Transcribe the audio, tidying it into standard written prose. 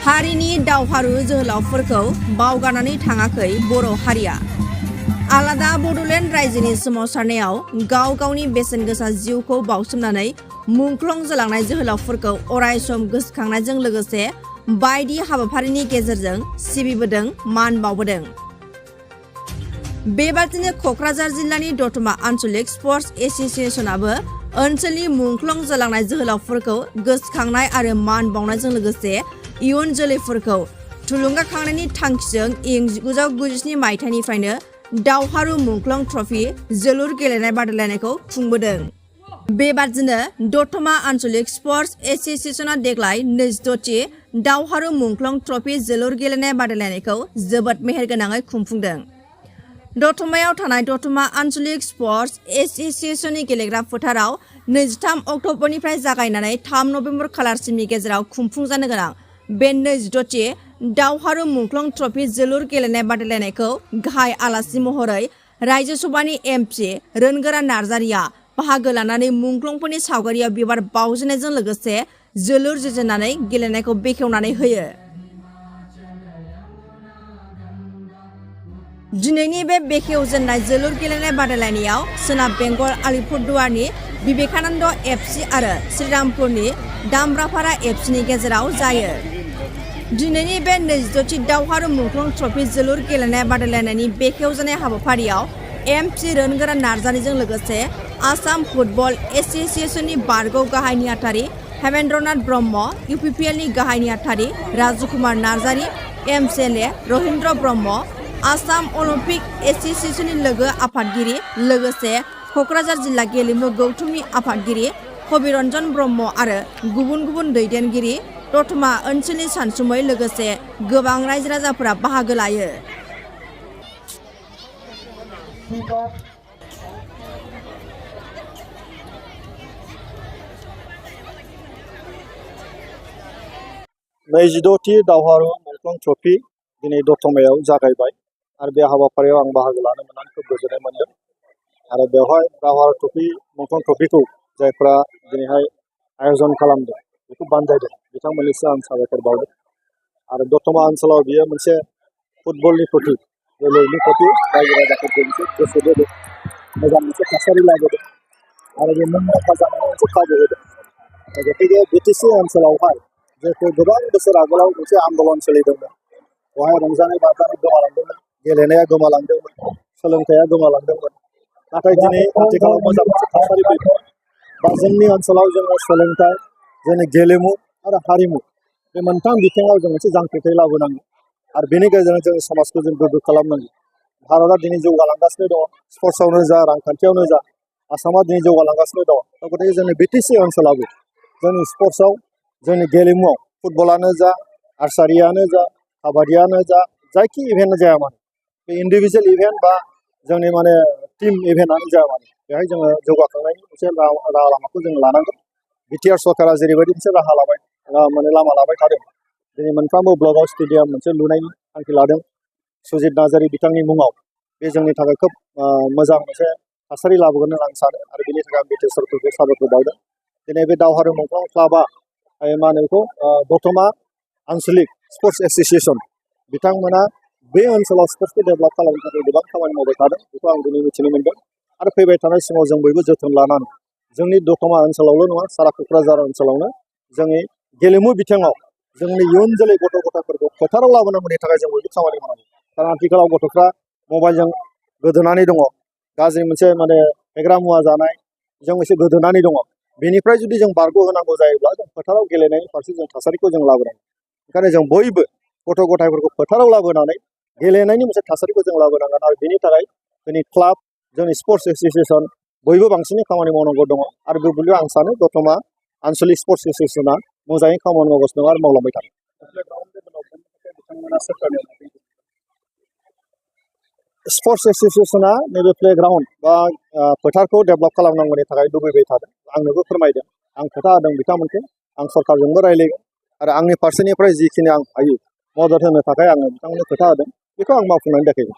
हारिनि दावहारु जोहोलावफोरखौ बावगारनानै थाङाखै बर' हारिया। आलादा बड'लेण्ड रायजोनि सोमावसारनायाव गाव गावनि बेसेन गोसा जिउखौ बाउसोमनानै मुंख्लं जालांनाय जोहोलावफोरखौ अरायसम गोसोखांनायजों लोगोसे बायदि हाबाफारिनि गेजेरजों सिबिबोदों, मान बावबोदों। बेबादिनो क'क्राझार जिल्लानि दत'मा आन्चलिक स्पर्ट्स एस'सिएशनाबो ओनसोलनि मुंख्लं जालांनाय जोहोलावफोरखौ गोसोखांनाय आरो मान बावनायजों लोगोसे इयुन जोलैफोरखौ थुलुंगाखांनायनि थांखिजों इं 1997 मायथाइनिफ्रायनो दावहारु मुंख्लं ट्रफि जोलुर गेलेनाय बादायलायनायखौ खुंबोदों। बेबादिनो दत'मा आन्चलिक स्पर्ट्स एस'सिएशना देग्लाय 26थि दावहारु मुंख्लं ट्रफि जोलुर गेलेनाय बादायलायनायखौ जोबोद मेहेरगोनाङै खुंफुंदों। दतमायाव थानाय दतमा आन्चलिक स्पर्ट्स एस'सिएशननि गेलेग्रा फोथाराव 23 अक्ट'बरनिफ्राय जागायनानै 3 नबेम्बर खालारसिमनि गेजेराव खुंफुंजानो गोनां बे 26थि दावहारु मुंख्लं ट्रफि जोलुर गेलेनाय बादायलायनायखौ गाहाय आलासि महरै रायजो सभानि एमपि रोनगोरा नार्जारिया बाहागो लानानै मुंख्लंफोरनि सावगारियाव बिबार बाउजेननायजों लोगोसे जोलुर जोजेननानै गेलेनायखौ बेखेवनानै होयो। दिनैनि बे बेखेवजेननाय जोलुर गेलेनाय बादायलायनायाव सोनाब बेंगल आलिपुरदुवारनि विवेकानन्द एफसि आरो श्रीरामपुरनि दामब्रापारा एफसिनि गेजेराव जायो। दिनैनि बे 26थि दावहारु मुंख्लं ट्रफि जोलुर गेलेनाय बादायलायनायनि बेखेवजानाय हाबाफारियाव एमपि रोनगोरा नार्जारिजों लोगोसे आसाम फुटबल एस'सिएशननि बारगौ गाहाय नेहाथारि हेमेन्द्रनाथ ब्रह्म, इउपिपिएलनि गाहाय नेहाथारि राजुकुमार नार्जारि, एमसिएलए रहिन्द्र ब्रह्म, आसाम अलिम्पिक एस'सिएशननि लोगो आफादगिरि लोगोसे क'क्राझार जिल्ला गेलेमु गौथुमनि आफादगिरि कबिरन्जन ब्रह्म आरो गुबुन गुबुन दैदेनगिरि दतमा ओनसोलनि सानसुमै लोगोसे गोबां रायजो राजाफोरा बाहागो लायो। नैजिद'थि दावहारु मुंख्लं ट्रफि दिनै दतमायाव जागायबाय आरो बे हाबाफारियाव आं बाहागो लानो मोननानै खोब गोजोननाय मोनदों। आरो बेवहाय दावहारु ट्रफि मुंख्लं ट्रफिखौ जायफ्रा दिनैहाय आयजन खालामदों बेखौ बानजायदों बिथांमोननिसिम आं साबायखर बावदों। आरो दतमा ओनसोलाव बियो मोनसे फुटबलनि प्रति जोलुरनि प्रति रायजो राजाफोरखौ मोनसे गोसो बोदों, मोजां मोनसे थासारि लाबोदों आरो बे मुंदांखा जानायनि मोनसे खाबु होदों। गतिके बिटिसि ओनसोलावहाय जायखौ गोबां बोसोर आगोलाव मोनसे आन्दलन सोलिदोंमोन, बेवहाय रंजानाय बाजानाय गोमालांदोंमोन, गेलेनाया गोमालांदोंमोन, सोलोंथाइया गोमालांदोंमोन। नाथाय दिनै आथिखालाव मोजां मोनसे थासारि फैबाय बा जोंनि ओनसोलाव जोङो सोलोंथाइ, जोंनि गेलेमु आरो हारिमु बे मोनथाम बिथिङाव जों मोनसे जांख्रिथाय लाबोनांगौ आरो बेनि गेजेरजों जोंनि समाजखौ जों गोग्गो खालामनांगौ। भारतआ दिनै जौगालांगासिनो दङ, स्पर्ट्सआवनो जा रांखान्थियावनो जा आसामा दिनै जौगालांगासिनो दङ। गतिके जोंनि बिटिसि ओनसोलावबो जोंनि स्पर्ट्सआव जोंनि गेलेमुआव फुटबलानो जा, आर्सारियानो जा, काबादियानो जा, जायखि इभेन्टआनो जाया मानो, बे इन्डिभिजुवेल इभेन्ट बा जोंनि टीम इभेन्टआनो जाया मानो, बेहाय जोङो जौगाखांनायनि मोनसे राहा लामाखौ जों लानांगोन। बिटिआर सरकारा जेरैबायदि मोनसे राहा लाबाय लामा लाबाय थादों, दिनै मोनफ्रोमबो ब्लकआव स्टेडियाम मोनसे लुनायनि थांखि लादों सुजित नार्जारि बिथांनि मुङाव। बे जोंनि थाखाय खोब मोजां मोनसे थासारि लाबोगोन होनना आं सानो आरो बेनि थाखाय आं बिटिआर सरकारखौ साबायखर बावदों। दिनै बे दावहारु मुंख्लं क्लाबआ बेखौ दतमा आन्चलिक स्पर्ट्स एस'सिएशन बिथांमोना बे ओनसोलाव स्पर्ट्सखौ डेभेलप खालामनो थाखाय गोबां खामानि मावबाय थादों, बेखौ आं दिनै मिथिनो मोनदों। आरो फैबाय थानाय समाव जों बयबो जोथोन लानानै जोंनि दतमा ओनसोलावल' नङा, सारा क'क्राझार ओनसोलावनो जोंनि गेलेमु बिथिङाव जोंनि इयुन जोलै गथ' गथायफोरखौ फोथाराव लाबोनांगौनि थाखाय जों बयबो खामानि मावनांगौ। खारन आथिखालाव गथ'फ्रा मबाइलजों गोदोनानै दङ, गाज्रि मोनसे फेग्रा मुवा जानाय जों एसे गोदोनानै दङ। बेनिफ्राय जुदि जों बारग' होनांगौ जायोब्ला जों फोथाराव गेलेनायनि फारसे जों थासारिखौ जों लाबोनांगौ। ओंखायनो जों बयबो गथ' गथायफोरखौ फोथाराव लाबोनानै गेलेनायनि मोनसे थासारिखौ जों लाबोनांगोन आरो बेनि थाखाय जोंनि क्लाब, जोंनि स्पर्ट्स एस'सिएशन बयबो बांसिनै खामानि मावनांगौ दङ। आरो बे बेलायाव आं सानो दतमा आन्चलिक स्पर्ट्स एस'सिएशना मोजाङै खामानि मावगासिनो दङ आरो मावलांबाय थागोन। स्पर्ट्स एस'सिएशना नैबे प्लेग्राउन्ड बा फोथारखौ डेभेलप खालामनांगौनि थाखाय लुबैबाय थादों, आंनोबो फोरमायदों, आं खोथा होदों बिथांमोनखौ, आं सरकारजोंबो रायज्लायगोन आरो आंनि फारसेनिफ्राय जिखिनि आं हायो मदद होनो थाखाय आङो बिथांमोननो खोथा होदों, बेखौ आं मावफुंनानै देखायगोन।